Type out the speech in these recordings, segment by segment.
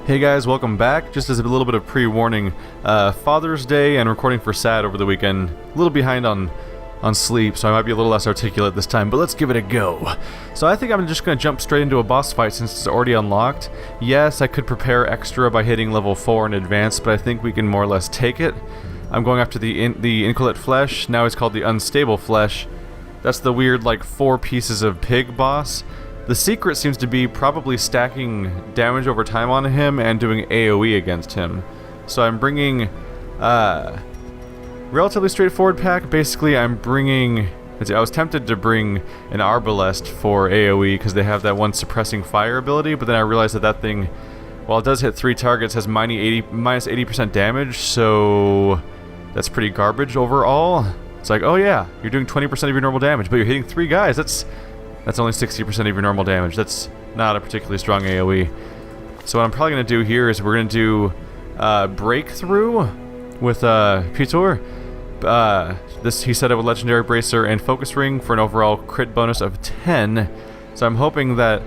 Hey guys, welcome back. Just as a little bit of pre-warning, Father's Day and recording for SAD over the weekend. A little behind on sleep, so I might be a little less articulate this time, but let's give it a go. So I think I'm just going to jump straight into a boss fight since it's already unlocked. Yes, I could prepare extra by hitting level 4 in advance, but I think we can more or less take it. I'm going after the incolate flesh. Now it's called the unstable flesh. That's the weird, like, 4 pieces of pig boss. The secret seems to be probably stacking damage over time on him and doing AoE against him. So I'm bringing relatively straightforward pack. Basically, I'm bringing... I was tempted to bring an arbalest for AoE because they have that one suppressing fire ability, but then I realized that thing, while it does hit 3 targets, has minus 80% damage, so that's pretty garbage overall. It's like, oh yeah, you're doing 20% of your normal damage, but you're hitting 3 guys. That's only 60% of your normal damage. That's not a particularly strong AoE. So what I'm probably going to do here is we're going to do Breakthrough with Pitor. He set up a Legendary Bracer and Focus Ring for an overall crit bonus of 10. So I'm hoping that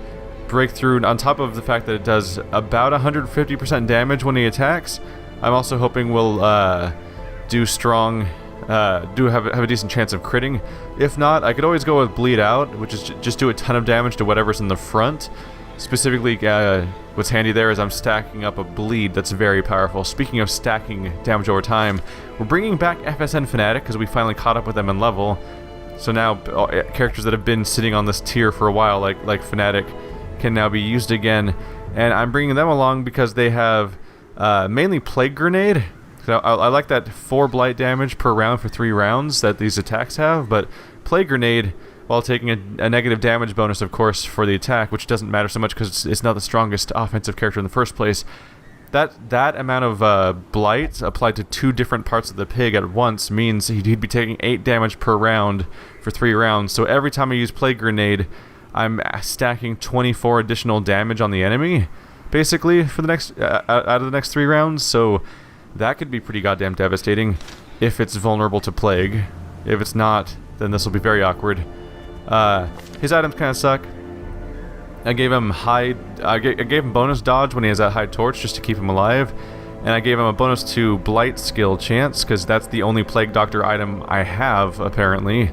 Breakthrough, on top of the fact that it does about 150% damage when he attacks, I'm also hoping will do strong... have a decent chance of critting. If not, I could always go with Bleed Out, which is just do a ton of damage to whatever's in the front. Specifically, what's handy there is I'm stacking up a bleed that's very powerful. Speaking of stacking damage over time, we're bringing back FSN Fanatic because we finally caught up with them in level. So now characters that have been sitting on this tier for a while, like Fanatic, can now be used again. And I'm bringing them along because they have mainly Plague Grenade. I like that 4 blight damage per round for 3 rounds that these attacks have, but Plague Grenade, while taking a negative damage bonus, of course, for the attack, which doesn't matter so much because it's not the strongest offensive character in the first place, that amount of blight applied to 2 different parts of the pig at once means he'd be taking 8 damage per round for 3 rounds. So every time I use Plague Grenade, I'm stacking 24 additional damage on the enemy, basically, for the next out of the next 3 rounds. So that could be pretty goddamn devastating if it's vulnerable to plague. If it's not, then this will be very awkward. His items kind of suck. I gave him I gave him bonus dodge when he has that high torch just to keep him alive, and I gave him a bonus to blight skill chance because that's the only plague doctor item I have apparently.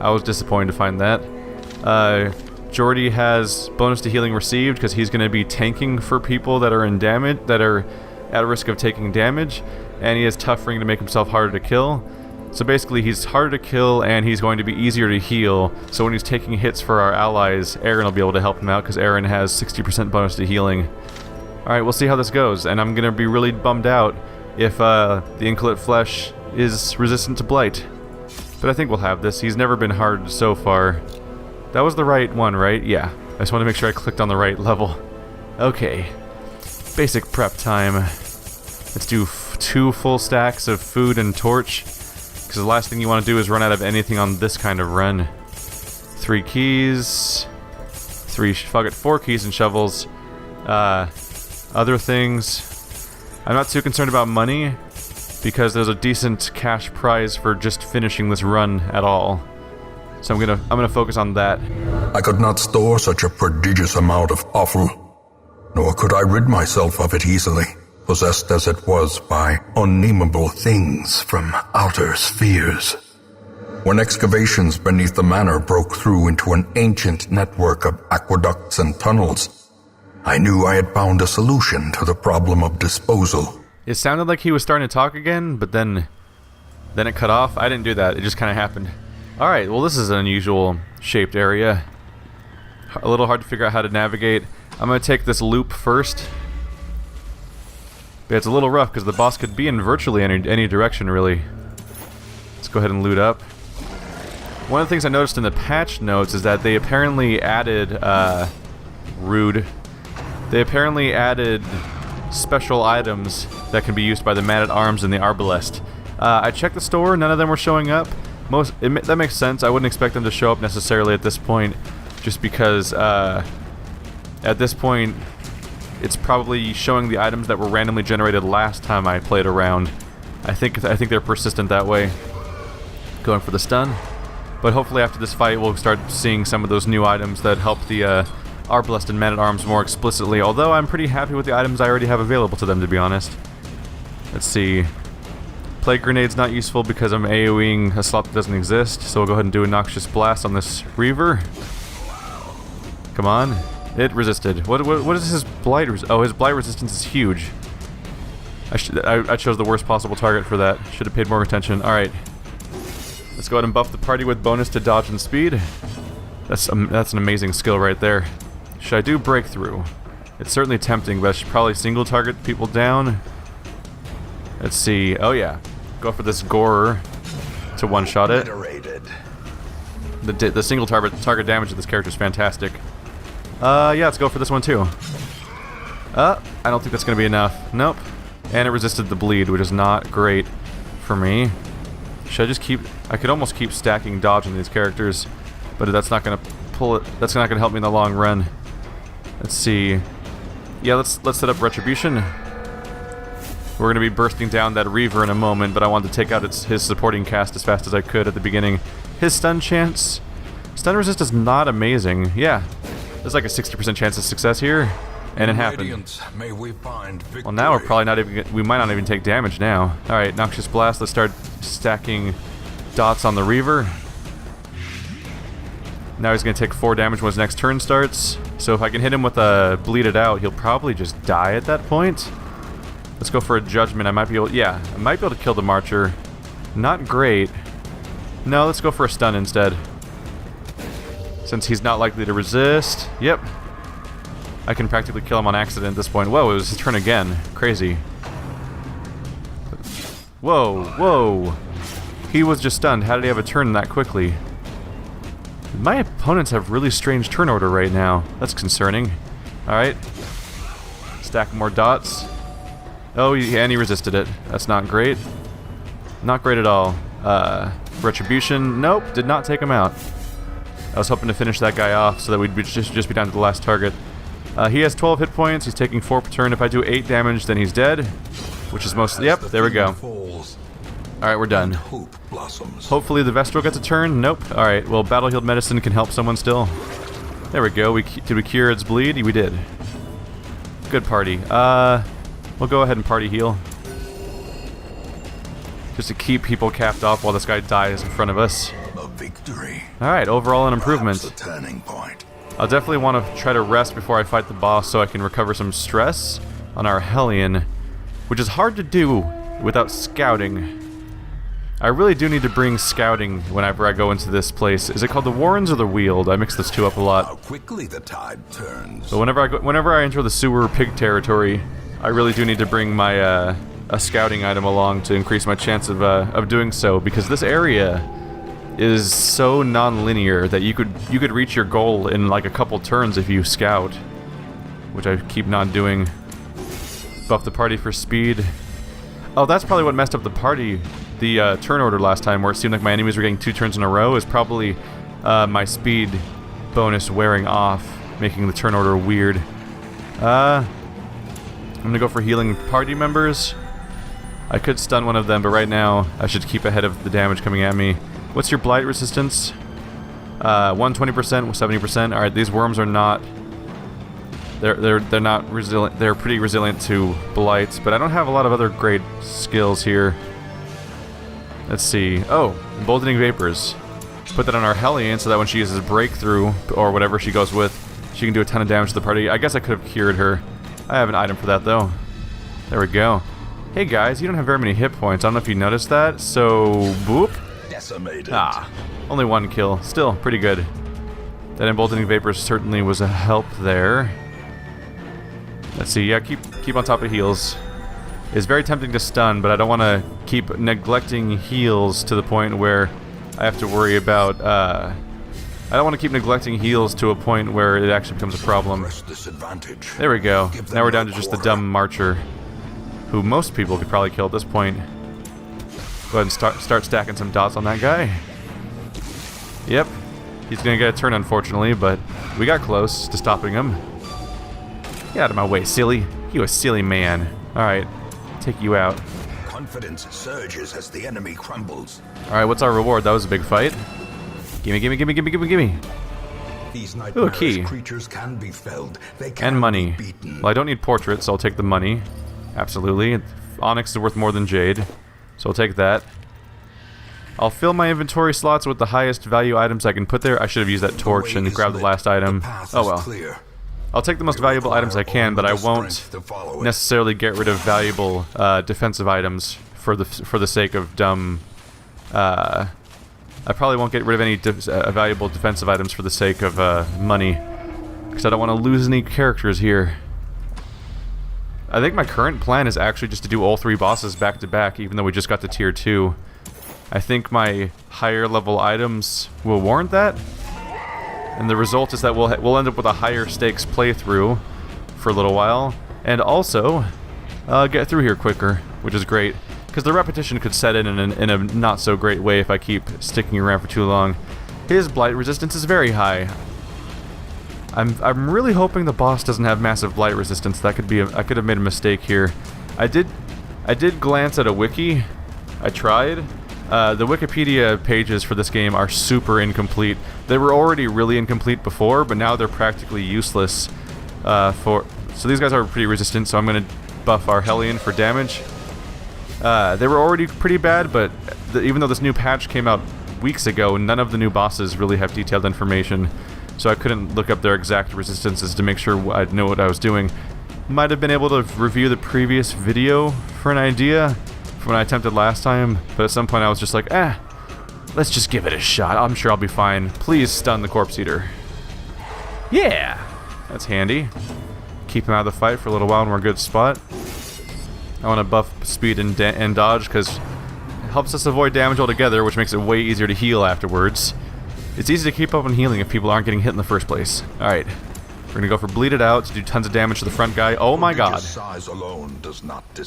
I was disappointed to find that. Jordy has bonus to healing received because he's going to be tanking for people that are in damage, that are at risk of taking damage, and he has Tough Ring to make himself harder to kill. So basically he's harder to kill and he's going to be easier to heal, so when he's taking hits for our allies, Aaron will be able to help him out because Aaron has 60% bonus to healing. Alright, we'll see how this goes, and I'm going to be really bummed out if the incolate flesh is resistant to blight. But I think we'll have this. He's never been hard so far. That was the right one, right? Yeah. I just want to make sure I clicked on the right level. Okay. Basic prep time. Let's do 2 full stacks of food and torch, because the last thing you want to do is run out of anything on this kind of run. 3 keys, 4 keys and shovels. Other things, I'm not too concerned about money because there's a decent cash prize for just finishing this run at all. So I'm gonna focus on that. I could not store such a prodigious amount of offal, nor could I rid myself of it easily, possessed as it was by unnameable things from outer spheres. When excavations beneath the manor broke through into an ancient network of aqueducts and tunnels, I knew I had found a solution to the problem of disposal. It sounded like he was starting to talk again, but then it cut off. I didn't do that, it just kind of happened. Alright, well this is an unusual shaped area. A little hard to figure out how to navigate. I'm going to take this loop first. But it's a little rough because the boss could be in virtually any direction, really. Let's go ahead and loot up. One of the things I noticed in the patch notes is that they apparently added, rude. They apparently added special items that can be used by the Man-at-Arms and the Arbalest. I checked the store, none of them were showing up. That makes sense. I wouldn't expect them to show up necessarily at this point, just because at this point it's probably showing the items that were randomly generated last time I played around. I think they're persistent that way. Going for the stun, but hopefully after this fight we'll start seeing some of those new items that help the Arbalest and Man-at-Arms more explicitly, although I'm pretty happy with the items I already have available to them, to be honest. Let's see. Plague Grenade's not useful because I'm AoEing a slot that doesn't exist, so we'll go ahead and do a Noxious Blast on this Reaver. Come on. It resisted. What is his Blight oh, his Blight resistance is huge. I chose the worst possible target for that. Should have paid more attention. Alright. Let's go ahead and buff the party with bonus to dodge and speed. That's an amazing skill right there. Should I do Breakthrough? It's certainly tempting, but I should probably single target people down. Let's see. Oh yeah. Go for this Gorer to one-shot it. The single target damage of this character is fantastic. Yeah, let's go for this one too. I don't think that's going to be enough. Nope. And it resisted the bleed, which is not great for me. Should I just keep... I could almost keep stacking dodge on these characters, but that's not going to pull it... That's not going to help me in the long run. Let's see. Yeah, let's set up Retribution. We're going to be bursting down that Reaver in a moment, but I wanted to take out his supporting cast as fast as I could at the beginning. His stun chance... Stun resist is not amazing. Yeah. There's like a 60% chance of success here. And it happened. Well, now we're probably not even... We might not even take damage now. Alright, Noxious Blast. Let's start stacking dots on the Reaver. Now he's going to take 4 damage when his next turn starts. So if I can hit him with a Bleed It Out, he'll probably just die at that point. Let's go for a Judgment. I might be able... Yeah, I might be able to kill the Marcher. Not great. No, let's go for a Stun instead. Since he's not likely to resist. Yep. I can practically kill him on accident at this point. Whoa, it was his turn again. Crazy. Whoa, whoa. He was just stunned. How did he have a turn that quickly? My opponents have really strange turn order right now. That's concerning. Alright. Stack more dots. Oh, and he resisted it. That's not great. Not great at all. Retribution. Nope, did not take him out. I was hoping to finish that guy off so that we'd just be down to the last target. He has 12 hit points. He's taking 4 per turn. If I do 8 damage, then he's dead. Which is most... Yep, there we go. Alright, we're done. Hopefully the Vestral gets a turn. Nope. Alright, well, Battle Healed Medicine can help someone still. There we go. Did we cure its bleed? We did. Good party. We'll go ahead and party heal. Just to keep people capped off while this guy dies in front of us. A victory. Alright, overall an improvement. Perhaps a turning point. I'll definitely want to try to rest before I fight the boss so I can recover some stress on our Hellion, which is hard to do without scouting. I really do need to bring scouting whenever I go into this place. Is it called the Warrens or the Weald? I mix those two up a lot. How quickly the tide turns. But whenever I enter the sewer pig territory, I really do need to bring my a scouting item along to increase my chance of doing so, because this area is so non-linear that you could reach your goal in like a couple turns if you scout, which I keep not doing. Buff the party for speed. Oh, that's probably what messed up the party, the turn order last time, where it seemed like my enemies were getting 2 turns in a row, is probably my speed bonus wearing off, making the turn order weird. I'm gonna go for healing party members. I could stun one of them, but right now I should keep ahead of the damage coming at me. What's your blight resistance? 120%, 70%. Alright, these worms are not... They're not resilient. They're pretty resilient to blights, but I don't have a lot of other great skills here. Let's see. Oh, emboldening vapors. Put that on our Hellion so that when she uses breakthrough, or whatever she goes with, she can do a ton of damage to the party. I guess I could have cured her. I have an item for that though. There we go. Hey guys, you don't have very many hit points. I don't know if you noticed that. So, boop. Decimated. Ah, only 1 kill. Still pretty good. That emboldening vapor certainly was a help there. Let's see. Yeah, keep on top of heals. It's very tempting to stun, but I don't want to keep neglecting heals to the point where I have to worry about. I don't want to keep neglecting heals to a point where it actually becomes a problem. There we go. Now we're down to just the dumb Marcher, who most people could probably kill at this point. Go ahead and start stacking some dots on that guy. Yep. He's gonna get a turn, unfortunately, but we got close to stopping him. Get out of my way, silly. You a silly man. Alright. Take you out. Confidence surges as the enemy crumbles. Alright, what's our reward? That was a big fight. Gimme, gimme, gimme, gimme, gimme, gimme. These Ooh, a nightmarish key. creatures can be felled. They can And money. be beaten. Well, I don't need portraits, so I'll take the money. Absolutely. Onyx is worth more than jade, so I'll take that. I'll fill my inventory slots with the highest value items I can put there. I should have used that torch and grabbed the last item. Oh well. Clear. I'll take the most valuable items I can, but I won't necessarily get rid of valuable defensive items for the sake of dumb. I probably won't get rid of any valuable defensive items for the sake of money, because I don't want to lose any characters here. I think my current plan is actually just to do all 3 bosses back to back, even though we just got to tier 2. I think my higher level items will warrant that, and the result is that we'll end up with a higher stakes playthrough for a little while, and also get through here quicker, which is great, because the repetition could set in a not so great way if I keep sticking around for too long. His blight resistance is very high. I'm really hoping the boss doesn't have massive blight resistance. That could be I could have made a mistake here. I did glance at a wiki. I tried. The Wikipedia pages for this game are super incomplete. They were already really incomplete before, but now they're practically useless. So these guys are pretty resistant, so I'm going to buff our Hellion for damage. They were already pretty bad, but even though this new patch came out weeks ago, none of the new bosses really have detailed information, so I couldn't look up their exact resistances to make sure I'd know what I was doing. Might have been able to review the previous video for an idea from when I attempted last time, but at some point I was just like, let's just give it a shot. I'm sure I'll be fine. Please stun the corpse eater. Yeah! That's handy. Keep him out of the fight for a little while and we're a good spot. I want to buff speed and dodge because it helps us avoid damage altogether, which makes it way easier to heal afterwards. It's easy to keep up on healing if people aren't getting hit in the first place. Alright. We're going to go for Bleed It Out to do tons of damage to the front guy. Oh my god.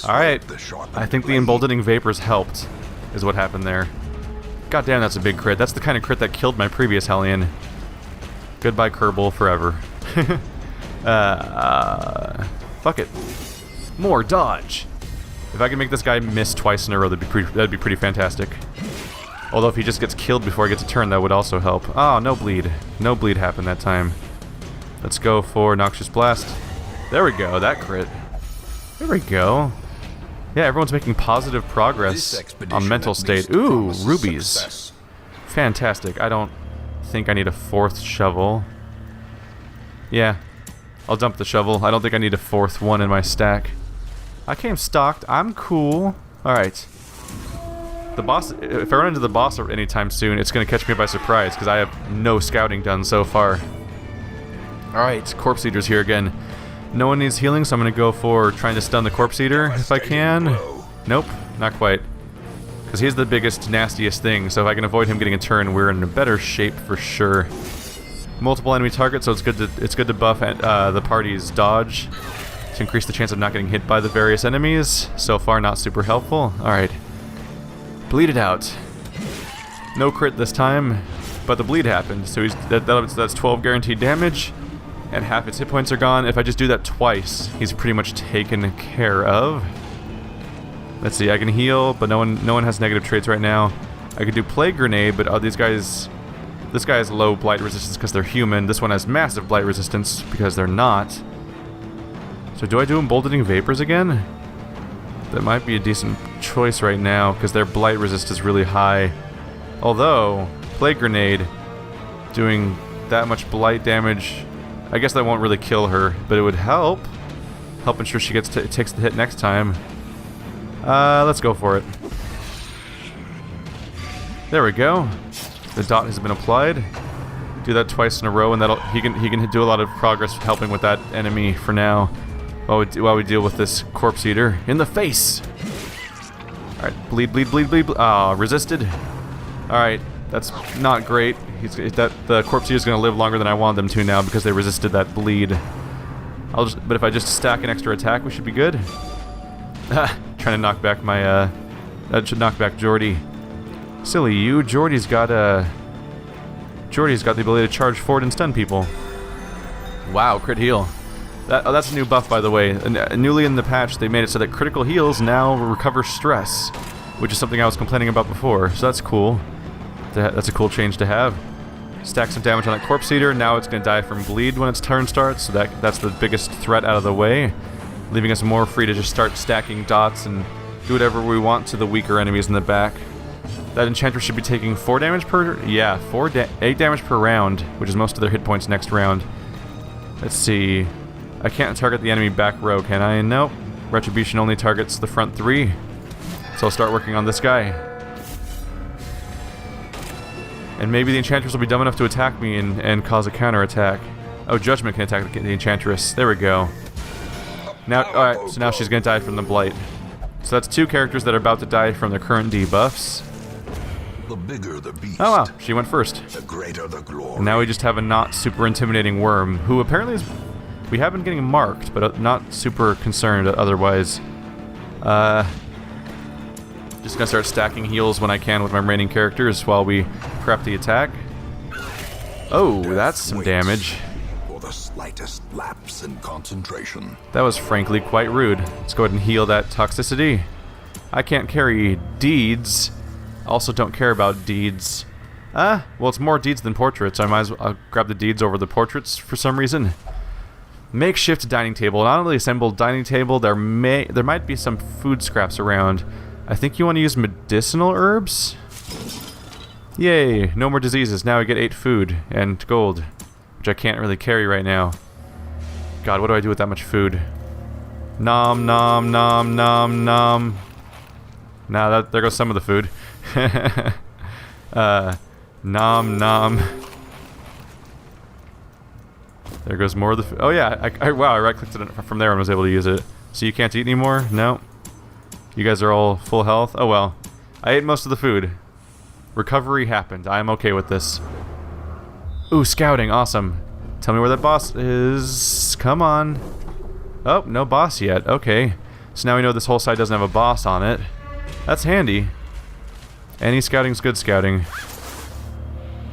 Alright. I think the emboldening vapors helped, is what happened there. God damn, that's a big crit. That's the kind of crit that killed my previous Hellion. Goodbye, Kerbal, forever. Fuck it. More dodge. If I can make this guy miss twice in a row, that'd be pretty fantastic. Although if he just gets killed before I get to turn, that would also help. Oh, no bleed. No bleed happened that time. Let's go for Noxious Blast. There we go, that crit. There we go. Yeah, everyone's making positive progress on mental state. Ooh, rubies. Fantastic. I don't think I need a 4th shovel. Yeah, I'll dump the shovel. I don't think I need a 4th one in my stack. I came stocked. I'm cool. Alright. The boss, if I run into the boss anytime soon, it's going to catch me by surprise because I have no scouting done so far. Alright, Corpse Eater's here again. No one needs healing, so I'm going to go for trying to stun the Corpse Eater if I can. Nope, not quite. Because he's the biggest, nastiest thing, so if I can avoid him getting a turn, we're in a better shape for sure. Multiple enemy targets, so it's good to buff the party's dodge to increase the chance of not getting hit by the various enemies. So far, not super helpful. Alright. Bleed it out. No crit this time, but the bleed happened, so that's 12 guaranteed damage, and half its hit points are gone. If I just do that twice, he's pretty much taken care of. Let's see, I can heal, but no one has negative traits right now. I could do Plague Grenade, but these guys... This guy has low blight resistance because they're human. This one has massive blight resistance because they're not. So do I do Emboldening Vapors again? That might be a decent choice right now because their blight resist is really high. Although, Plague Grenade doing that much blight damage, I guess that won't really kill her, but it would help. Help ensure she takes the hit next time. Let's go for it. There we go. The dot has been applied. Do that twice in a row, and he can do a lot of progress helping with that enemy for now, while we deal with this Corpse Eater in the face. All right, bleed. Ah, resisted. All right, that's not great. The Corpse Eater is going to live longer than I want them to now because they resisted that bleed. But if I just stack an extra attack, we should be good. Trying to knock back my that should knock back Jordy. Silly you, Jordy's got the ability to charge forward and stun people. Wow, crit heal. That's a new buff, by the way. Newly in the patch, they made it so that critical heals now recover stress, which is something I was complaining about before. So that's cool. That's a cool change to have. Stack some damage on that corpse eater. Now it's going to die from bleed when its turn starts, so that's the biggest threat out of the way, leaving us more free to just start stacking dots and do whatever we want to the weaker enemies in the back. That enchantress should be taking 4 damage per... Yeah, 8 damage per round, which is most of their hit points next round. Let's see. I can't target the enemy back row, can I? Nope. Retribution only targets the front 3. So I'll start working on this guy. And maybe the enchantress will be dumb enough to attack me and cause a counterattack. Oh, Judgment can attack the enchantress. There we go. Now, alright, so now she's gonna die from the blight. So that's 2 characters that are about to die from their current debuffs. The bigger the beast, oh wow, she went first. The greater the glory. And now we just have a not super intimidating worm, who apparently is... We have been getting marked, but not super concerned otherwise. Just gonna start stacking heals when I can with my remaining characters while we prep the attack. Oh, that's some damage. For the slightest lapse in concentration. That was frankly quite rude. Let's go ahead and heal that toxicity. I can't carry deeds. Also don't care about deeds. Well, it's more deeds than portraits, so I might as well grab the deeds over the portraits for some reason. Makeshift dining table. Not only assembled dining table, there might be some food scraps around. I think you want to use medicinal herbs? Yay, no more diseases. Now I get 8 food and gold, which I can't really carry right now. God, what do I do with that much food? Nom nom nom nom nom. Nah, there goes some of the food. Nom nom. There goes more of the food. Oh yeah, wow, I right-clicked it from there and was able to use it. So you can't eat anymore? No. You guys are all full health? Oh well. I ate most of the food. Recovery happened. I am okay with this. Ooh, scouting. Awesome. Tell me where that boss is. Come on. Oh, no boss yet. Okay. So now we know this whole side doesn't have a boss on it. That's handy. Any scouting's good scouting.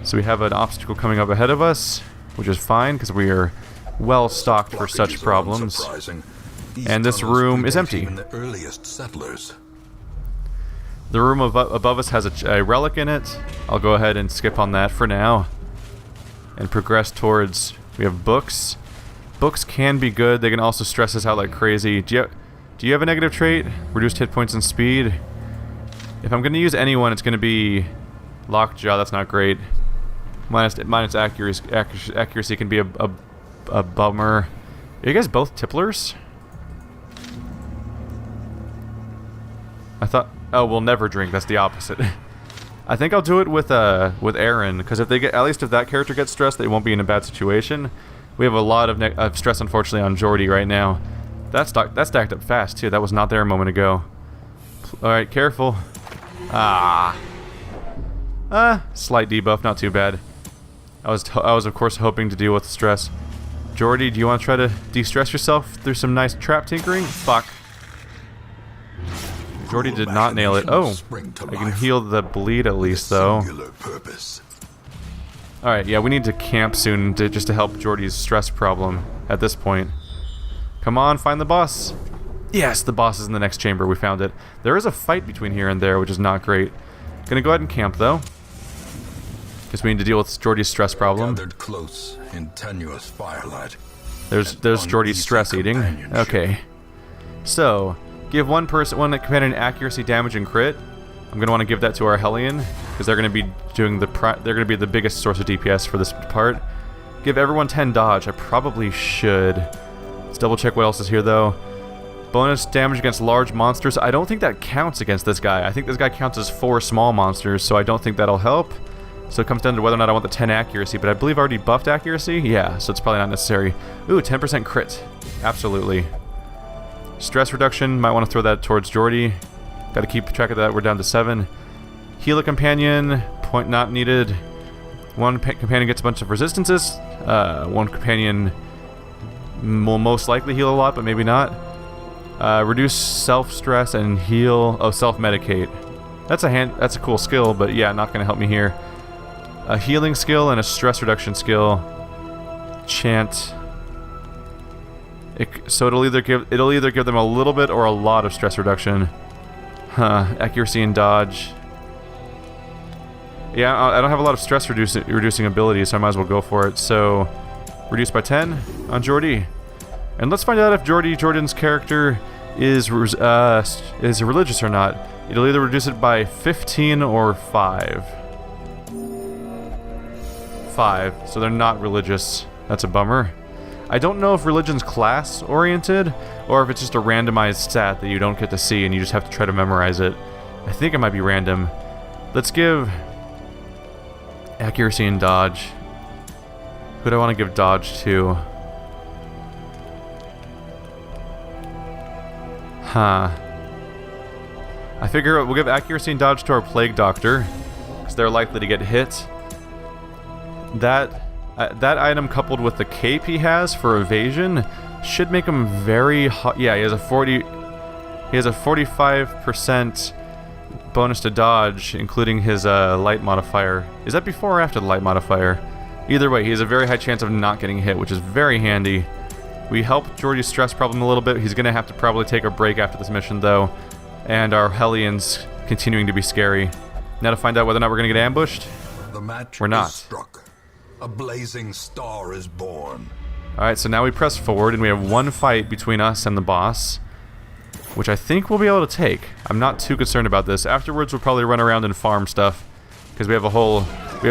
So we have an obstacle coming up ahead of us, which is fine because we are well stocked for such problems. And this room is empty. The earliest settlers. The room above us has a relic in it. I'll go ahead and skip on that for now. And progress towards... We have books. Books can be good. They can also stress us out like crazy. Do you have a negative trait? Reduced hit points and speed. If I'm going to use anyone, it's going to be Lockjaw. That's not great. Minus accuracy can be a bummer. Are you guys both tipplers? I thought... Oh, we'll never drink. That's the opposite. I think I'll do it with Aaron, because if they get... At least if that character gets stressed, they won't be in a bad situation. We have a lot of stress, unfortunately, on Jordy right now. That stacked up fast, too. That was not there a moment ago. Alright, careful. Slight debuff, not too bad. I was of course hoping to deal with the stress. Jordy, do you want to try to de-stress yourself through some nice trap tinkering? Fuck. Jordy did not nail it. Oh, I can heal the bleed at least, though. Alright, yeah, we need to camp soon just to help Jordy's stress problem at this point. Come on, find the boss. Yes, the boss is in the next chamber. We found it. There is a fight between here and there, which is not great. Gonna go ahead and camp, though. Because we need to deal with Jordy's stress problem. Gathered close in tenuous firelight. There's Jordy's stress eating. Okay. So, give one companion accuracy, damage, and crit. I'm gonna want to give that to our Hellion because they're gonna be doing they're gonna be the biggest source of DPS for this part. Give everyone 10 dodge. I probably should. Let's double check what else is here though. Bonus damage against large monsters. I don't think that counts against this guy. I think this guy counts as 4 small monsters, so I don't think that'll help. So it comes down to whether or not I want the 10 accuracy, but I believe I already buffed accuracy. Yeah, so it's probably not necessary. Ooh, 10% crit. Absolutely. Stress reduction, might want to throw that towards Jordy. Got to keep track of that. We're down to 7. Heal a companion. Point not needed. One companion gets a bunch of resistances. One companion will most likely heal a lot, but maybe not. Reduce self-stress and heal. Oh, self-medicate. That's a cool skill, but yeah, not going to help me here. A healing skill and a stress reduction skill. Chant. So it'll either give them a little bit or a lot of stress reduction. Huh. Accuracy and dodge. Yeah, I don't have a lot of stress reducing abilities, so I might as well go for it. So, reduce by 10 on Jordy. And let's find out if Jordan's character is religious or not. It'll either reduce it by 15 or 5. 5, so they're not religious. That's a bummer. I don't know if religion's class-oriented, or if it's just a randomized stat that you don't get to see and you just have to try to memorize it. I think it might be random. Let's give accuracy and dodge. Who do I want to give dodge to? Huh. I figure we'll give accuracy and dodge to our plague doctor, because they're likely to get hit. That item coupled with the cape he has for evasion should make him very hot. Yeah, he has a 45% bonus to dodge, including his light modifier. Is that before or after the light modifier? Either way, he has a very high chance of not getting hit, which is very handy. We help Jordy's stress problem a little bit. He's going to have to probably take a break after this mission, though. And our Hellions continuing to be scary. Now to find out whether or not we're going to get ambushed. The match we're not. is struck. A blazing star is born. Alright, so now we press forward, and we have one fight between us and the boss, which I think we'll be able to take. I'm not too concerned about this. Afterwards, we'll probably run around and farm stuff, because we have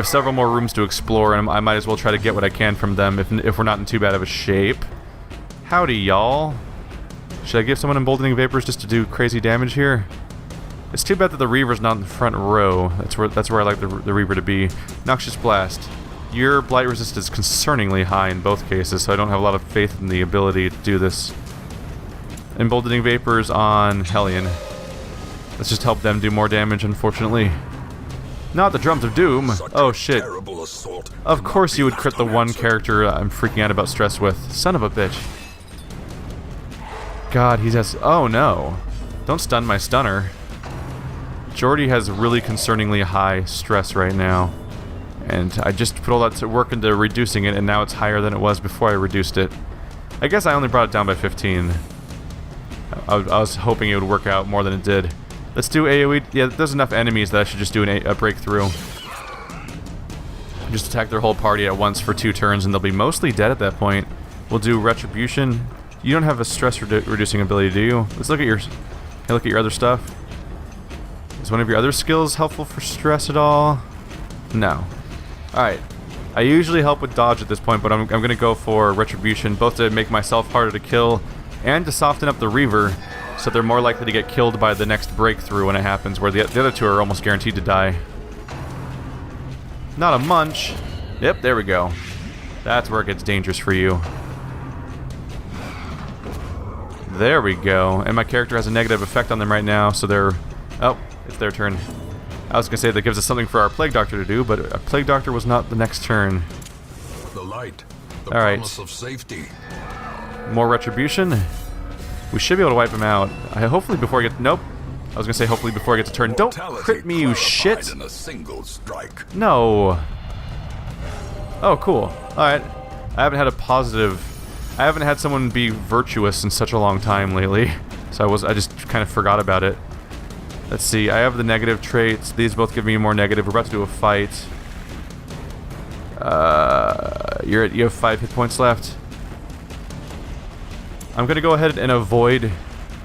several more rooms to explore, and I might as well try to get what I can from them if we're not in too bad of a shape. Howdy, y'all. Should I give someone Emboldening Vapors just to do crazy damage here? It's too bad that the Reaver's not in the front row. That's where I like the Reaver to be. Noxious Blast. Your blight resist is concerningly high in both cases, so I don't have a lot of faith in the ability to do this. Emboldening Vapors on Hellion. Let's just help them do more damage, unfortunately. Not the Drums of Doom. Oh shit. Of course you would crit the one character I'm freaking out about stress with. Son of a bitch. God, he has... Oh no. Don't stun my stunner. Jordy has really concerningly high stress right now. And I just put all that to work into reducing it, and now it's higher than it was before I reduced it. I guess I only brought it down by 15. I was hoping it would work out more than it did. Let's do AoE. Yeah, there's enough enemies that I should just do a breakthrough. Just attack their whole party at once for 2 turns, and they'll be mostly dead at that point. We'll do Retribution. You don't have a stress reducing ability, do you? Let's look at your... Can I look at your other stuff? Is one of your other skills helpful for stress at all? No. Alright. I usually help with dodge at this point, but I'm going to go for Retribution, both to make myself harder to kill and to soften up the Reaver, so they're more likely to get killed by the next breakthrough when it happens, where the other 2 are almost guaranteed to die. Not a munch. Yep, there we go. That's where it gets dangerous for you. There we go. And my character has a negative effect on them right now, so they're... Oh, it's their turn. I was going to say that gives us something for our Plague Doctor to do, but a Plague Doctor was not the next turn. The light. The promise of safety. More Retribution. We should be able to wipe him out. Hopefully before I get... Nope. I was going to say hopefully before I get to turn. Don't crit me, you shit! In a single strike. No. Oh, cool. Alright. I haven't had someone be virtuous in such a long time lately. So I just kind of forgot about it. Let's see, I have the negative traits. These both give me more negative. We're about to do a fight. You have 5 hit points left. I'm gonna go ahead and avoid.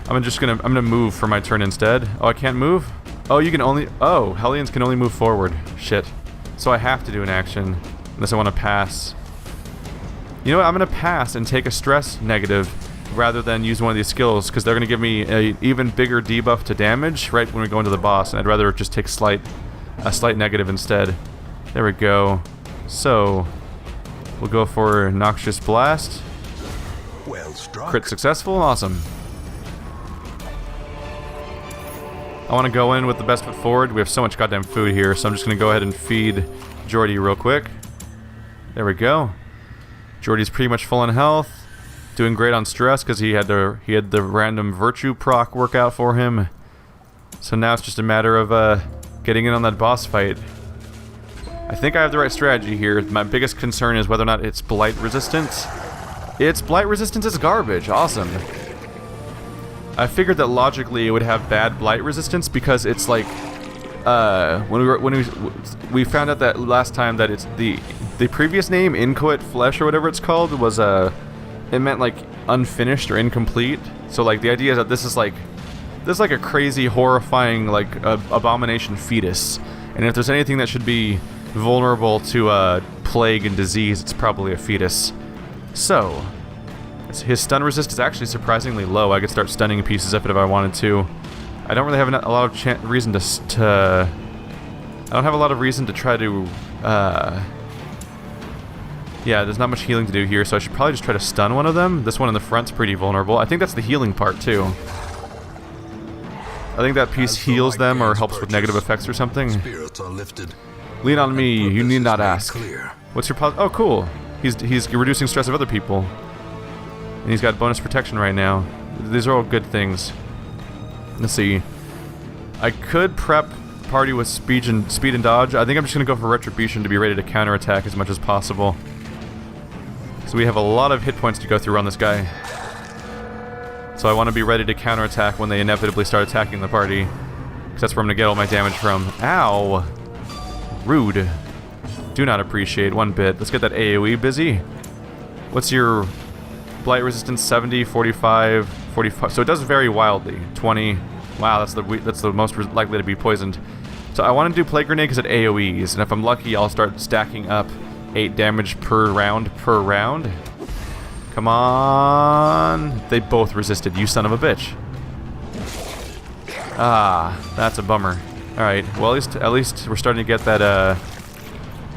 I'm gonna move for my turn instead. Oh, I can't move? Oh, you can only... Oh, Hellions can only move forward. Shit. So I have to do an action, unless I want to pass. You know what, I'm gonna pass and take a stress negative, rather than use one of these skills, because they're going to give me an even bigger debuff to damage right when we go into the boss, and I'd rather just take a slight negative instead. There we go. So, we'll go for Noxious Blast. Well struck. Crit successful, awesome. I want to go in with the best foot forward. We have so much goddamn food here, so I'm just going to go ahead and feed Jordy real quick. There we go. Jordy's pretty much full on health. Doing great on stress because he had the random virtue proc work out for him. So now it's just a matter of getting in on that boss fight. I think I have the right strategy here. My biggest concern is whether or not it's blight resistance. Its blight resistance is garbage. Awesome. I figured that logically it would have bad blight resistance because it's like when we found out that last time that it's the previous name, inchoate flesh or whatever it's called, was it meant like unfinished or incomplete. So like the idea is that this is like a crazy, horrifying, like abomination fetus, and if there's anything that should be vulnerable to plague and disease, it's probably a fetus. So his stun resist is actually surprisingly low. I could start stunning pieces of it if I wanted to. I don't really have a lot of reason to I don't have a lot of reason to try to yeah, there's not much healing to do here, so I should probably just try to stun one of them. This one in the front's pretty vulnerable. I think that's the healing part too. I think that piece heals them or helps with negative effects or something. Lean on me, you need not ask. What's your oh, cool. He's reducing stress of other people. And he's got bonus protection right now. These are all good things. Let's see. I could prep party with speed and dodge. I think I'm just going to go for retribution to be ready to counterattack as much as possible. So we have a lot of hit points to go through on this guy. So I want to be ready to counterattack when they inevitably start attacking the party. Because that's where I'm going to get all my damage from. Ow! Rude. Do not appreciate one bit. Let's get that AoE busy. What's your blight resistance? 70, 45, 45. So it does vary wildly. 20. Wow, that's the most likely to be poisoned. So I want to do Plague Grenade because it AoEs, and if I'm lucky, I'll start stacking up 8 damage per round Come on. They both resisted, you son of a bitch. Ah, that's a bummer. Alright, well at least we're starting to get that,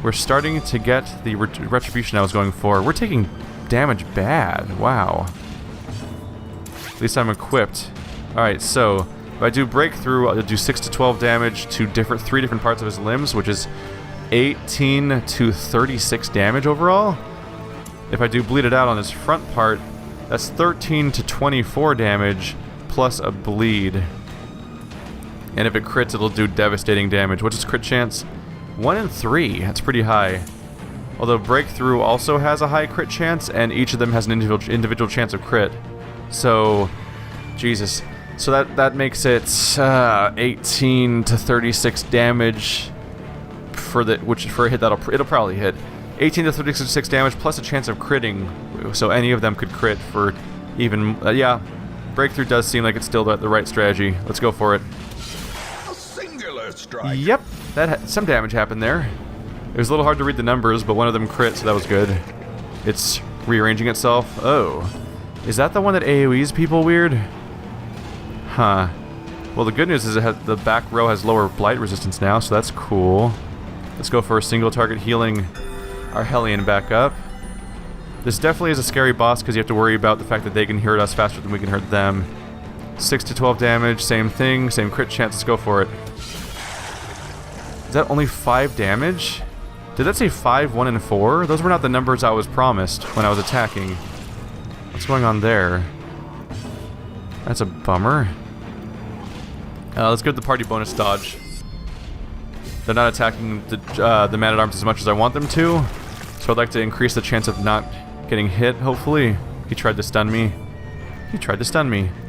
we're starting to get the retribution I was going for. We're taking damage bad. Wow. At least I'm equipped. Alright, so if I do breakthrough, I'll do 6 to 12 damage to 3 different parts of his limbs, which is 18 to 36 damage overall. If I do bleed it out on his front part, that's 13 to 24 damage plus a bleed. And if it crits, it'll do devastating damage. What's its crit chance? 1 in 3. That's pretty high. Although breakthrough also has a high crit chance, and each of them has an individual chance of crit. So, Jesus. So that makes it 18 to 36 damage for a hit it'll probably hit. 18 to 36 damage plus a chance of critting, so any of them could crit for even yeah. Breakthrough does seem like it's still the right strategy. Let's go for it. A singular strike. Yep, some damage happened there. It was a little hard to read the numbers, but one of them crit, so that was good. It's rearranging itself. Oh, is that the one that AoEs people weird? Huh. Well, the good news is the back row has lower blight resistance now, so that's cool. Let's go for a single target healing our Hellion back up. This definitely is a scary boss because you have to worry about the fact that they can hurt us faster than we can hurt them. 6 to 12 damage, same thing, same crit chance. Let's go for it. Is that only 5 damage? Did that say 5, 1, and 4? Those were not the numbers I was promised when I was attacking. What's going on there? That's a bummer. Let's go with the party bonus dodge. They're not attacking the man-at-arms as much as I want them to, so I'd like to increase the chance of not getting hit, hopefully. He tried to stun me.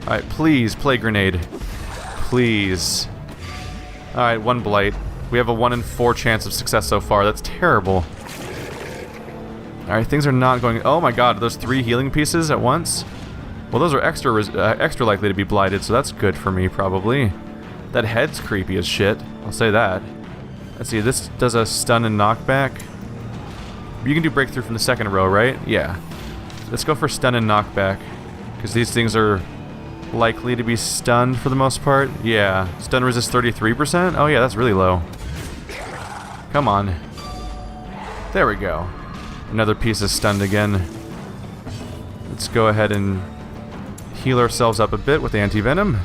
Alright, please, Plague Grenade. Please. Alright, 1 blight. We have a 1 in 4 chance of success so far. That's terrible. Alright, things are not going... Oh my god, those 3 healing pieces at once? Well, those are extra likely to be blighted, so that's good for me, probably. That head's creepy as shit. I'll say that. Let's see, this does a stun and knockback. You can do breakthrough from the second row, right? Yeah. Let's go for stun and knockback, because these things are likely to be stunned for the most part. Yeah. Stun resist 33%? Oh yeah, that's really low. Come on. There we go. Another piece is stunned again. Let's go ahead and heal ourselves up a bit with anti-venom.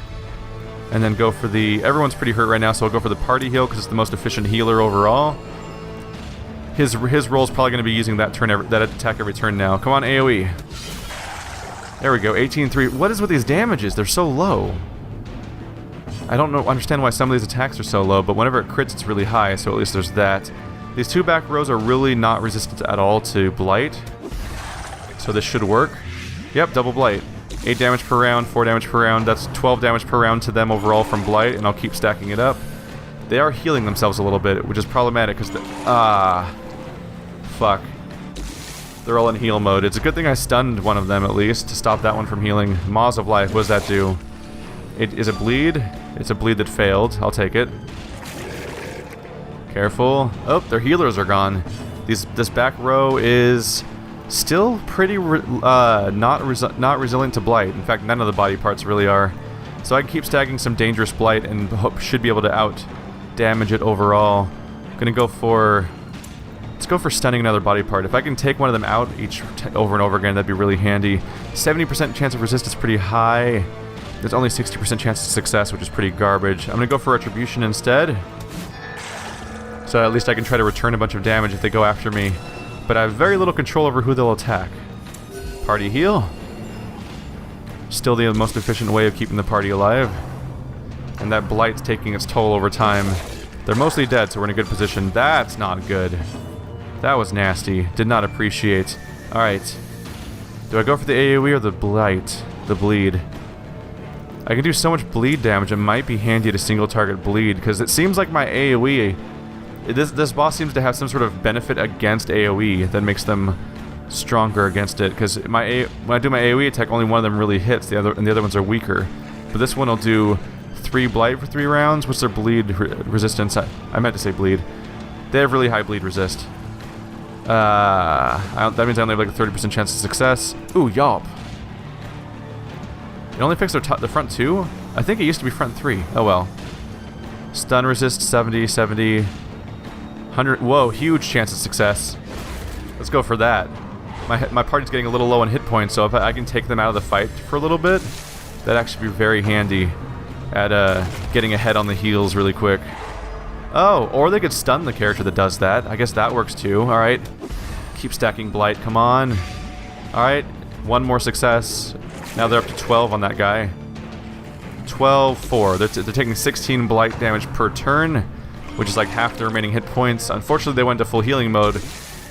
And then go for the... Everyone's pretty hurt right now, so I'll go for the party heal because it's the most efficient healer overall. His role is probably going to be using that attack every turn now. Come on, AoE. There we go, 18-3. What is with these damages? They're so low. I don't understand why some of these attacks are so low, but whenever it crits, it's really high, so at least there's that. These 2 back rows are really not resistant at all to Blight, so this should work. Yep, double Blight. 8 damage per round, 4 damage per round. That's 12 damage per round to them overall from Blight, and I'll keep stacking it up. They are healing themselves a little bit, which is problematic because fuck. They're all in heal mode. It's a good thing I stunned one of them at least to stop that one from healing. Maws of Life, what does that do? It is a bleed. It's a bleed that failed. I'll take it. Careful. Oh, their healers are gone. This back row is still pretty not resilient to blight. In fact, none of the body parts really are. So I can keep stacking some dangerous blight and should be able to out damage it overall. I'm gonna go for... Let's go for stunning another body part. If I can take one of them out over and over again, that'd be really handy. 70% chance of resist is pretty high. There's only 60% chance of success, which is pretty garbage. I'm gonna go for Retribution instead. So at least I can try to return a bunch of damage if they go after me. But I have very little control over who they'll attack. Party heal. Still the most efficient way of keeping the party alive. And that blight's taking its toll over time. They're mostly dead, so we're in a good position. That's not good. That was nasty. Did not appreciate. Alright. Do I go for the AoE or the blight? The bleed. I can do so much bleed damage, it might be handy to single target bleed, because it seems like my AoE... This boss seems to have some sort of benefit against AoE that makes them stronger against it, because when I do my AoE attack, only one of them really hits, and the other ones are weaker. But this one will do 3 blight for 3 rounds. What's their bleed resistance? I meant to say bleed. They have really high bleed resist. That means I only have like a 30% chance of success. Ooh, yawp. It only picks the front 2? I think it used to be front 3. Oh well. Stun resist 70, 70, 100. Whoa, huge chance of success. Let's go for that. My party's getting a little low on hit points, so if I can take them out of the fight for a little bit, that'd actually be very handy at getting ahead on the heals really quick. Oh, or they could stun the character that does that. I guess that works too. Alright. Keep stacking blight. Come on. Alright. 1 more success. Now they're up to 12 on that guy. 12, 4. They're taking 16 blight damage per turn, which is like half the remaining hit points. Unfortunately, they went to full healing mode.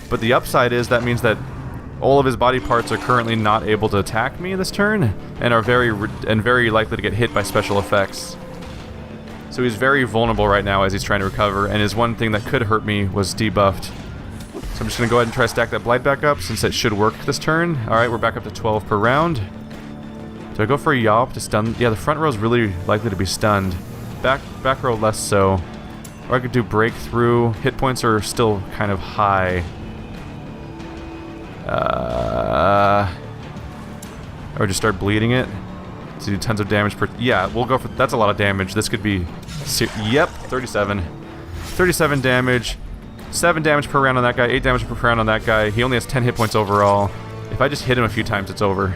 But the upside is that means that all of his body parts are currently not able to attack me this turn, and are very likely to get hit by special effects. So he's very vulnerable right now as he's trying to recover, and his one thing that could hurt me was debuffed. So I'm just going to go ahead and try to stack that blight back up, since it should work this turn. Alright, we're back up to 12 per round. Do I go for a yawp to stun? Yeah, the front row is really likely to be stunned. Back row less so. Or I could do breakthrough. Hit points are still kind of high. Or just start bleeding it to do tons of damage per... Yeah, we'll go for... That's a lot of damage. This could be... Yep, 37. 37 damage. 7 damage per round on that guy. 8 damage per round on that guy. He only has 10 hit points overall. If I just hit him a few times, it's over.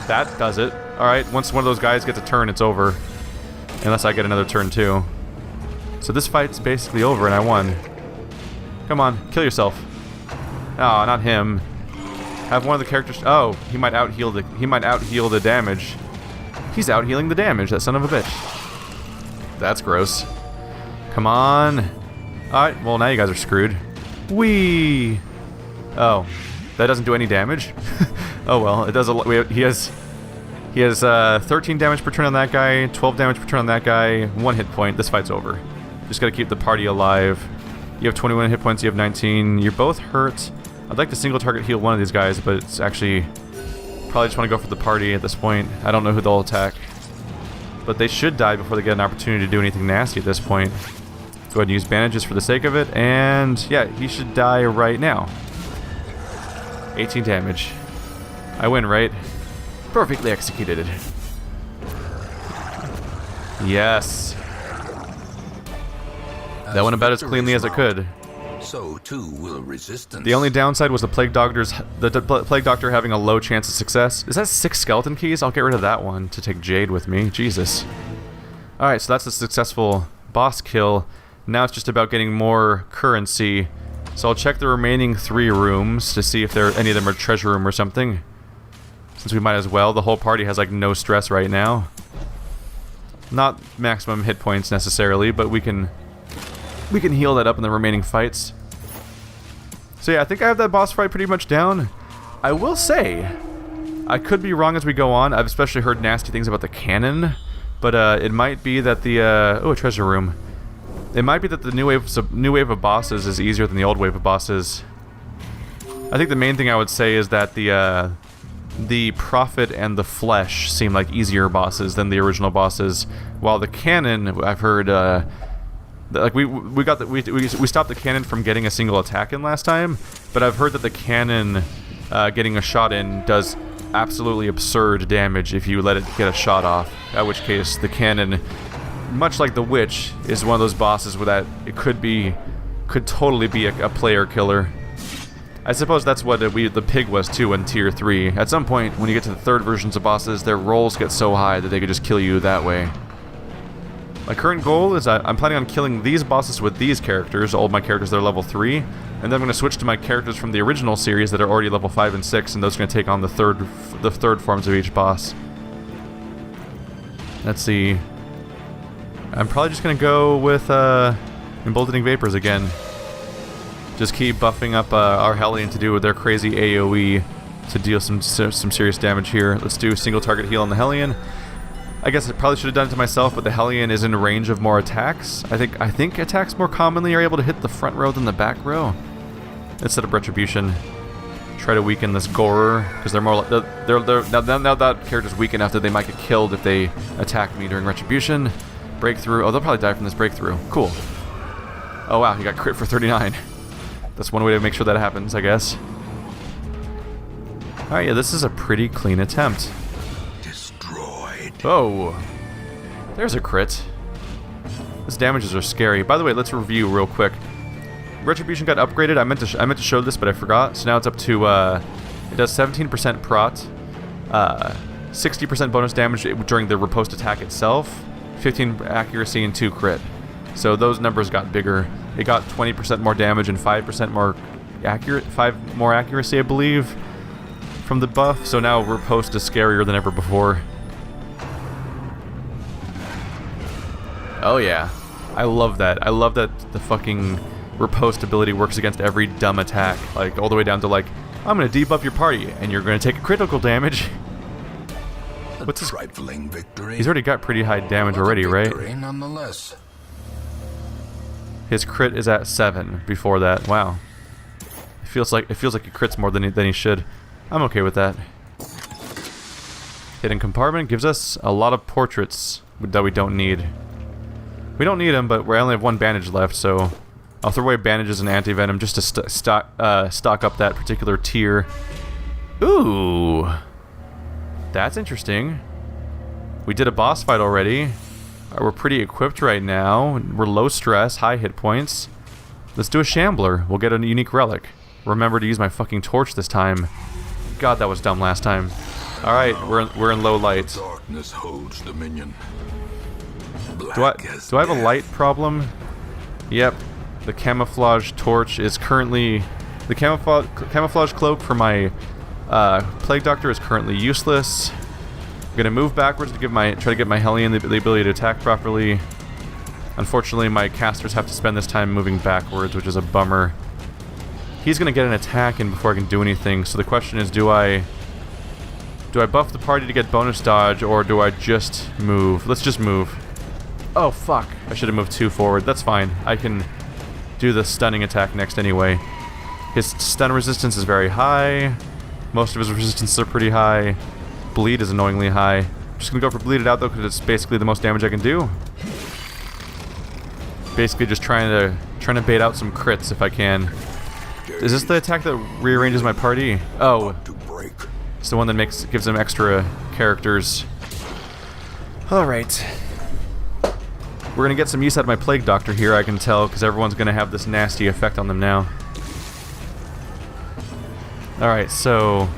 That does it. Alright, once one of those guys gets a turn, it's over. Unless I get another turn too. So this fight's basically over and I won. Come on, kill yourself. Oh, not him. Have one of the characters... Oh, he might out-heal the damage. He's out-healing the damage, that son of a bitch. That's gross. Come on. Alright, well now you guys are screwed. Whee! Oh, that doesn't do any damage? Oh well, it does a lot. He has 13 damage per turn on that guy, 12 damage per turn on that guy, 1 hit point. This fight's over. Just gotta keep the party alive. You have 21 hit points, you have 19. You're both hurt. I'd like to single target heal one of these guys, but it's actually... Probably just want to go for the party at this point. I don't know who they'll attack. But they should die before they get an opportunity to do anything nasty at this point. Go ahead and use bandages for the sake of it, and yeah, he should die right now. 18 damage. I win, right? Perfectly executed it. Yes. That went about as cleanly as it could. So too will resistance. The only downside was the Plague Doctor having a low chance of success. Is that 6 skeleton keys? I'll get rid of that one to take Jade with me. Jesus. Alright, so that's a successful boss kill. Now it's just about getting more currency. So I'll check the remaining 3 rooms to see if any of them are treasure room or something. Since we might as well. The whole party has like no stress right now. Not maximum hit points necessarily, but we can heal that up in the remaining fights. So yeah, I think I have that boss fight pretty much down. I will say, I could be wrong as we go on. I've especially heard nasty things about the cannon, but it might be that the... oh, a treasure room. It might be that the new wave of bosses is easier than the old wave of bosses. I think the main thing I would say is that the Prophet and the Flesh seem like easier bosses than the original bosses, while the Cannon, I've heard, like we stopped the Cannon from getting a single attack in last time, but I've heard that the Cannon getting a shot in does absolutely absurd damage if you let it get a shot off, at which case the Cannon, much like the Witch, is one of those bosses where that it could totally be a player killer. I suppose that's what the Pig was too in Tier 3. At some point, when you get to the third versions of bosses, their rolls get so high that they could just kill you that way. My current goal is I'm planning on killing these bosses with these characters, all of my characters that are level 3, and then I'm going to switch to my characters from the original series that are already level 5 and 6, and those are going to take on the third forms of each boss. Let's see. I'm probably just going to go with Emboldening Vapors again. Just keep buffing up our Hellion to do with their crazy AoE to deal some serious damage here. Let's do single target heal on the Hellion. I guess I probably should have done it to myself, but the Hellion is in range of more attacks. I think attacks more commonly are able to hit the front row than the back row. Instead of Retribution, try to weaken this Gorer because they're more. Now that character's weak enough that they might get killed if they attack me during Retribution. Breakthrough. Oh, they'll probably die from this breakthrough. Cool. Oh wow, he got crit for 39. That's one way to make sure that happens, I guess. Alright, yeah, this is a pretty clean attempt. Destroyed. Oh. There's a crit. These damages are scary. By the way, let's review real quick. Retribution got upgraded. I meant to show this, but I forgot. So now it's up to, it does 17% prot, 60% bonus damage during the riposte attack itself, 15 accuracy, and 2 crit. So those numbers got bigger. It got 20% more damage and 5% more accurate, 5 more accuracy, I believe, from the buff. So now riposte is scarier than ever before. Oh yeah, I love that. I love that the fucking riposte ability works against every dumb attack, like all the way down to like, I'm gonna debuff your party and you're gonna take critical damage. What's his trifling victory? He's already got pretty high damage already, right? Nonetheless. His crit is at 7 before that. Wow. It feels like he crits more than he should. I'm okay with that. Hidden compartment gives us a lot of portraits that we don't need. We don't need them, but we only have 1 bandage left, so I'll throw away bandages and anti-venom just to stock up that particular tier. Ooh. That's interesting. We did a boss fight already. We're pretty equipped right now. We're low stress, high hit points. Let's do a shambler. We'll get a unique relic. Remember to use my fucking torch this time. God, that was dumb last time. All right, we're in low light. Darkness holds dominion. Do I have a light problem? Yep. The camouflage torch is currently the camouflage cloak for my Plague Doctor is currently useless. I'm gonna move backwards to try to get my Hellion the ability to attack properly. Unfortunately, my casters have to spend this time moving backwards, which is a bummer. He's gonna get an attack in before I can do anything. So the question is, do I buff the party to get bonus dodge, or do I just move? Let's just move. Oh fuck! I should have moved 2 forward. That's fine. I can do the stunning attack next anyway. His stun resistance is very high. Most of his resistances are pretty high. Bleed is annoyingly high. I'm just gonna go for bleed it out though, because it's basically the most damage I can do. Basically just trying to bait out some crits if I can. Is this the attack that rearranges my party? Oh, it's the one that gives them extra characters. All right. We're gonna get some use out of my Plague Doctor here, I can tell, because everyone's gonna have this nasty effect on them now. All right, so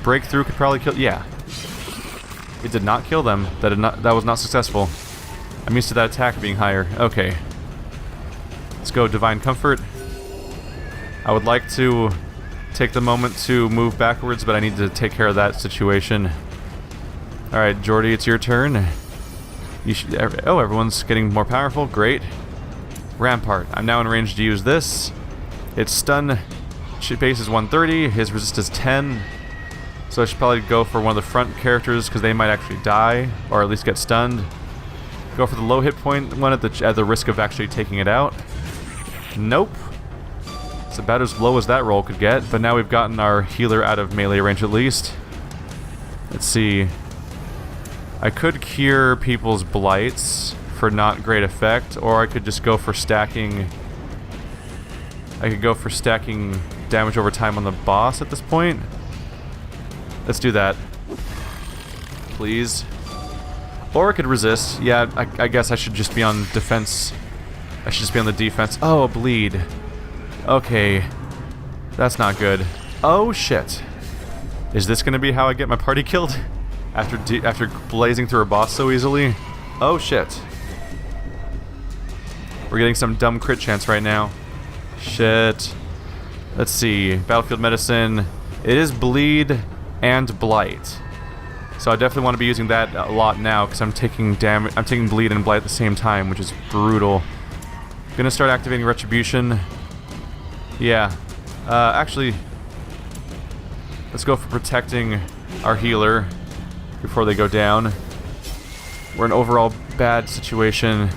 breakthrough could probably kill. Yeah. It did not kill them. That was not successful. I'm used to that attack being higher. Okay. Let's go Divine Comfort. I would like to take the moment to move backwards, but I need to take care of that situation. Alright, Jordy, it's your turn. Oh, everyone's getting more powerful. Great. Rampart. I'm now in range to use this. Its stun base is 130. His resist is 10. So I should probably go for one of the front characters because they might actually die, or at least get stunned. Go for the low hit point one at the risk of actually taking it out. Nope. It's about as low as that roll could get, but now we've gotten our healer out of melee range at least. Let's see. I could cure people's blights for not great effect, or I could just go for stacking. I could go for stacking damage over time on the boss at this point. Let's do that. Please. Or I could resist. Yeah, I guess I should just be on defense. I should just be on the defense. Oh, a bleed. Okay. That's not good. Oh, shit. Is this going to be how I get my party killed? After blazing through a boss so easily? Oh, shit. We're getting some dumb crit chance right now. Shit. Let's see. Battlefield medicine. It is bleed and blight. So I definitely want to be using that a lot now because I'm taking damage. I'm taking bleed and blight at the same time, which is brutal. Gonna start activating retribution. Yeah. Actually, let's go for protecting our healer before they go down. We're in an overall bad situation,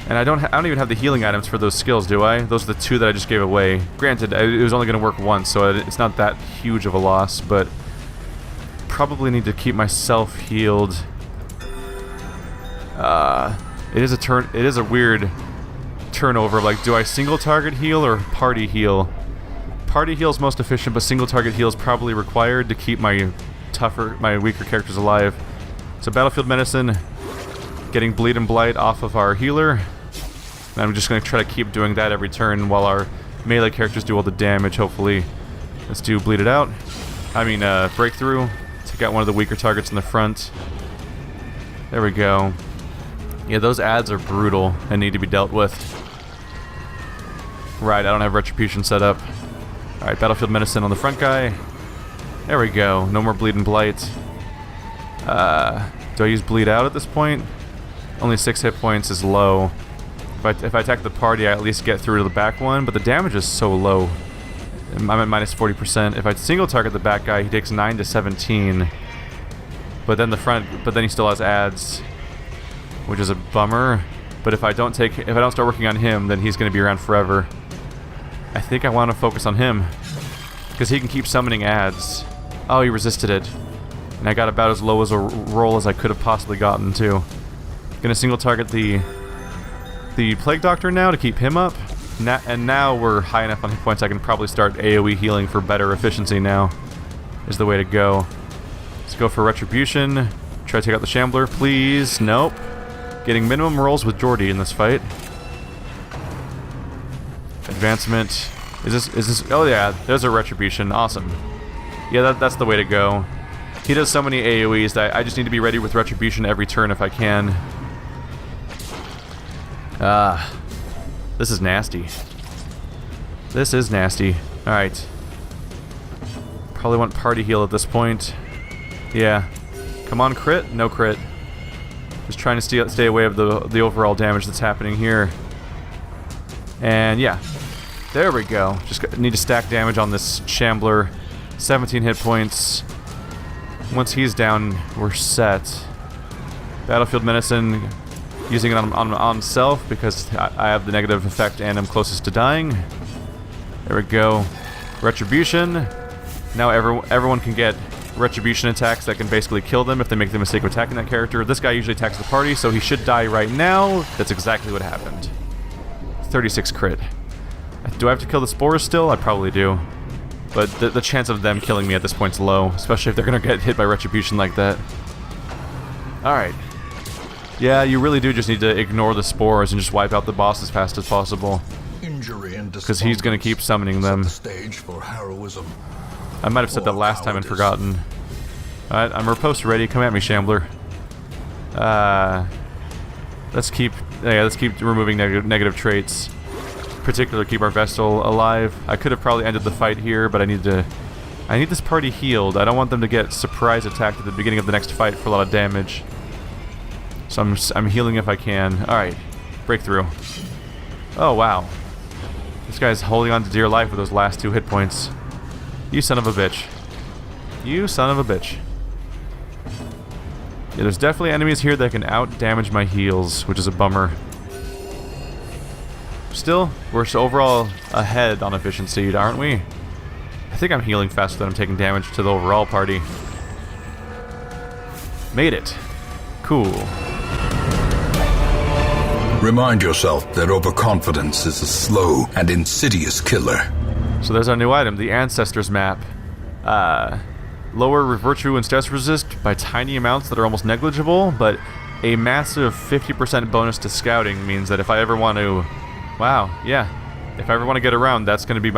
and I don't even have the healing items for those skills, do I? Those are the 2 that I just gave away. Granted, it was only gonna work once, so it's not that huge of a loss, but probably need to keep myself healed. It is a weird turnover. Like, do I single target heal or party heal? Party heal is most efficient, but single target heal is probably required to keep my weaker characters alive. So battlefield medicine, getting bleed and blight off of our healer. And I'm just going to try to keep doing that every turn while our melee characters do all the damage, hopefully. Let's do bleed it out. I mean, breakthrough. Take out one of the weaker targets in the front. There we go. Yeah, those ads are brutal and need to be dealt with. Right, I don't have retribution set up. Alright, battlefield medicine on the front guy. There we go. No more bleed and blight. Do I use bleed out at this point? Only 6 hit points is low. If I attack the party, I at least get through to the back one, but the damage is so low. I'm at minus 40%. If I single target the back guy, he takes 9 to 17. But then he still has ads, which is a bummer. But if I don't start working on him, then he's going to be around forever. I think I want to focus on him because he can keep summoning ads. Oh, he resisted it, and I got about as low as a roll as I could have possibly gotten too. Gonna single target the Plague Doctor now to keep him up. And now we're high enough on hit points I can probably start AoE healing for better efficiency now. Is the way to go. Let's go for Retribution. Try to take out the Shambler, please. Nope. Getting minimum rolls with Geordie in this fight. Advancement. Is this... Oh yeah, there's a Retribution. Awesome. Yeah, that's the way to go. He does so many AoEs that I just need to be ready with Retribution every turn if I can. This is nasty. This is nasty. Alright. Probably want party heal at this point. Yeah. Come on, crit? No crit. Just trying to stay away of the overall damage that's happening here. And yeah. There we go. Just need to stack damage on this Shambler. 17 hit points. Once he's down, we're set. Battlefield Medicine. Using it on himself because I have the negative effect and I'm closest to dying. There we go. Retribution. Now everyone can get Retribution attacks that can basically kill them if they make the mistake of attacking that character. This guy usually attacks the party, so he should die right now. That's exactly what happened. 36 crit. Do I have to kill the spores still? I probably do. But the chance of them killing me at this point is low, especially if they're going to get hit by Retribution like that. Alright. Yeah, you really do just need to ignore the spores and just wipe out the boss as fast as possible. Because he's going to keep summoning them. I might have said that last time and forgotten. Alright, I'm riposte ready. Come at me, Shambler. Let's keep removing negative traits. Particularly keep our Vestal alive. I could have probably ended the fight here, but I need this party healed. I don't want them to get surprise attacked at the beginning of the next fight for a lot of damage. So I'm healing if I can. Alright. Breakthrough. Oh, wow. This guy's holding on to dear life with those last 2 hit points. You son of a bitch. You son of a bitch. Yeah, there's definitely enemies here that can out-damage my heals, which is a bummer. Still, we're overall ahead on efficiency, aren't we? I think I'm healing faster than I'm taking damage to the overall party. Made it. Cool. Remind yourself that overconfidence is a slow and insidious killer. So there's our new item, the Ancestors map. Lower virtue and stress resist by tiny amounts that are almost negligible, but a massive 50% bonus to scouting means that if I ever want to... Wow, yeah. If I ever want to get around, that's gonna be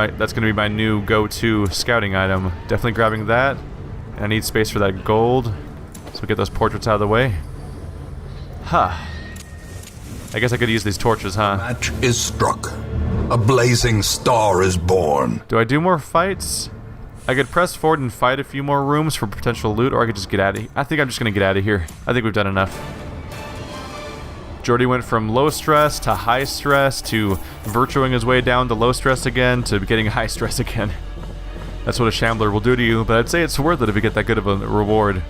my new go-to scouting item. Definitely grabbing that. And I need space for that gold. So we get those portraits out of the way. Huh. I guess I could use these torches, huh? Match is struck. A blazing star is born. Do I do more fights? I could press forward and fight a few more rooms for potential loot, or I could just get out of here. I think I'm just gonna get out of here. I think we've done enough. Jordy went from low stress to high stress to virtuing his way down to low stress again to getting high stress again. That's what a shambler will do to you, but I'd say it's worth it if you get that good of a reward.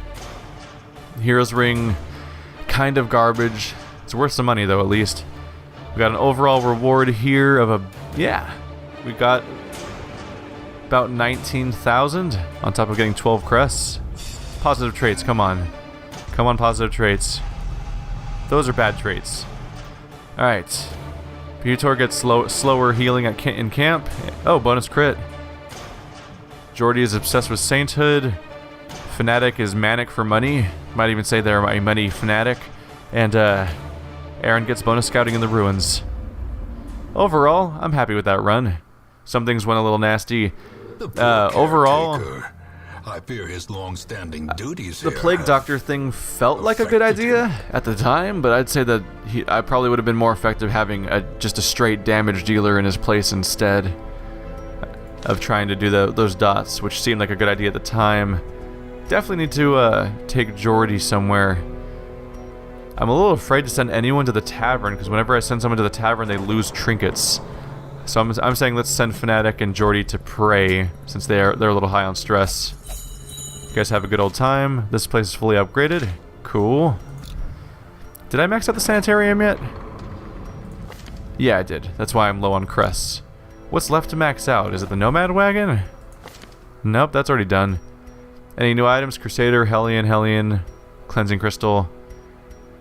Hero's Ring, kind of garbage. It's worth some money though, at least. We got an overall reward here of a... yeah. We got about 19,000 on top of getting 12 crests. Positive traits, come on. Come on, positive traits. Those are bad traits. Alright. Butor gets slower healing in camp. Oh, bonus crit. Jordy is obsessed with sainthood. Fanatic is manic for money. Might even say they're a money fanatic. And Aaron gets bonus scouting in the ruins. Overall, I'm happy with that run. Some things went a little nasty. Overall, I fear his long-standing duties the Plague Doctor thing felt like a good idea at the time, but I'd say that I probably would have been more effective having just a straight damage dealer in his place instead of trying to do those dots, which seemed like a good idea at the time. Definitely need to take Jordy somewhere. I'm a little afraid to send anyone to the tavern, because whenever I send someone to the tavern, they lose trinkets. So I'm saying let's send Fnatic and Jordy to pray, since they're a little high on stress. You guys have a good old time. This place is fully upgraded. Cool. Did I max out the sanitarium yet? Yeah, I did. That's why I'm low on crests. What's left to max out? Is it the Nomad Wagon? Nope, that's already done. Any new items? Crusader, Hellion, Cleansing Crystal.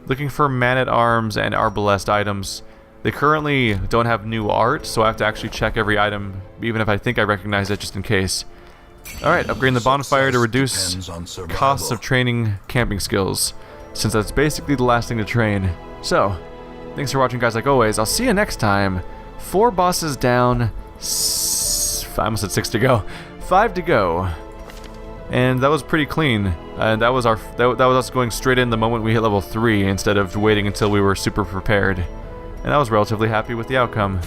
Looking for Man-at-Arms and Arbalest items. They currently don't have new art, so I have to actually check every item, even if I think I recognize it, just in case. Alright, upgrading the bonfire to reduce costs of training camping skills, since that's basically the last thing to train. So, thanks for watching, guys, like always. I'll see you next time. 4 bosses down, I almost said 6 to go. 5 to go. And that was pretty clean. And that was us going straight in the moment we hit level 3 instead of waiting until we were super prepared. And I was relatively happy with the outcome.